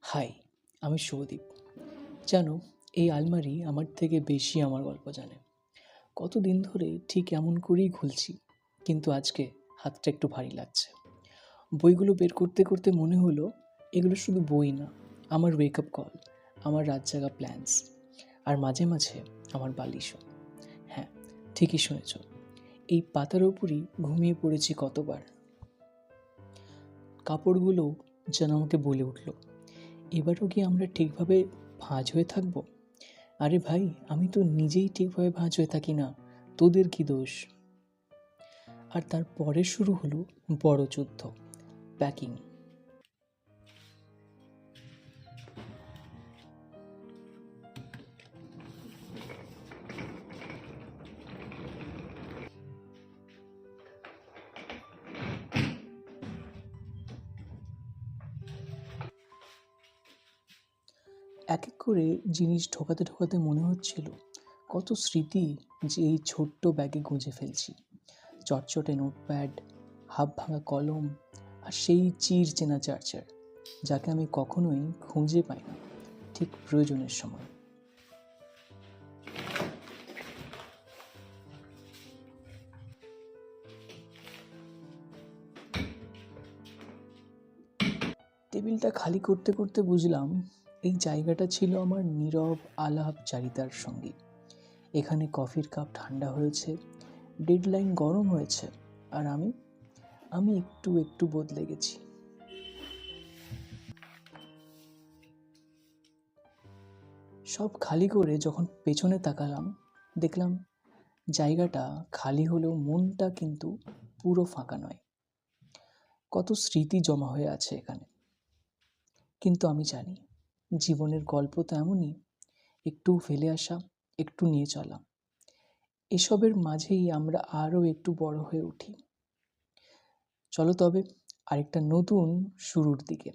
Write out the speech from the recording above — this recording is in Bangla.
হাই, আমি শুভদীপ। জানো, এই আলমারি আমার থেকে বেশি আমার গল্প জানে। কতদিন ধরে ঠিক এমন করেই খুলছি, কিন্তু আজকে হাতটা একটু ভারী লাগছে। বইগুলো বের করতে করতে মনে হলো এগুলো শুধু বই না, আমার ওয়েক আপ কল, আমার রাত জাগা প্ল্যানস, আর মাঝে মাঝে আমার বালিশও। হ্যাঁ, ঠিকই শুনেছ, এই পাতার ওপরই ঘুমিয়ে পড়েছি কতবার। কাপড়গুলো যেন আমাকে বলে উঠল, এবারও কি আমরা ঠিকভাবে ভাঁজ হয়ে থাকবো? আরে ভাই, আমি তো নিজেই ঠিকভাবে ভাঁজ হয়ে থাকি না, তোদের কি দোষ? আর তারপরে শুরু হলো বড় যুদ্ধ, প্যাকিং। এক এক করে জিনিস ঢোকাতে ঢোকাতে মনে হচ্ছিল কত স্মৃতি যে এই ছোট্ট ব্যাগে গুঁজে ফেলছি। চটচটে নোটপ্যাড, হাফ ভাঙা কলম, আর সেই চির চেনা চার্জার, যাকে আমি কখনোই খুঁজে পাই না ঠিক প্রয়োজনের সময়। টেবিলটা খালি করতে করতে বুঝলাম এই জায়গাটা ছিল আমার নীরব আলাপচারিতার সঙ্গী। এখানে কফির কাপ ঠান্ডা হয়েছে, ডেডলাইন গরম হয়েছে, আর আমি আমি একটু একটু বদলে গেছি। সব খালি করে যখন পেছনে তাকালাম, দেখলাম জায়গাটা খালি হলেও মনটা কিন্তু পুরো ফাঁকা নয়। কত স্মৃতি জমা হয়ে আছে এখানে। কিন্তু আমি জানি জীবনের গল্প তো এমনই, একটু ফেলে আসা, একটু নিয়ে চলা, এসবের মাঝেই আমরা আরও একটু বড় হয়ে উঠি। চলো তবে আরেকটা নতুন শুরুর দিকে।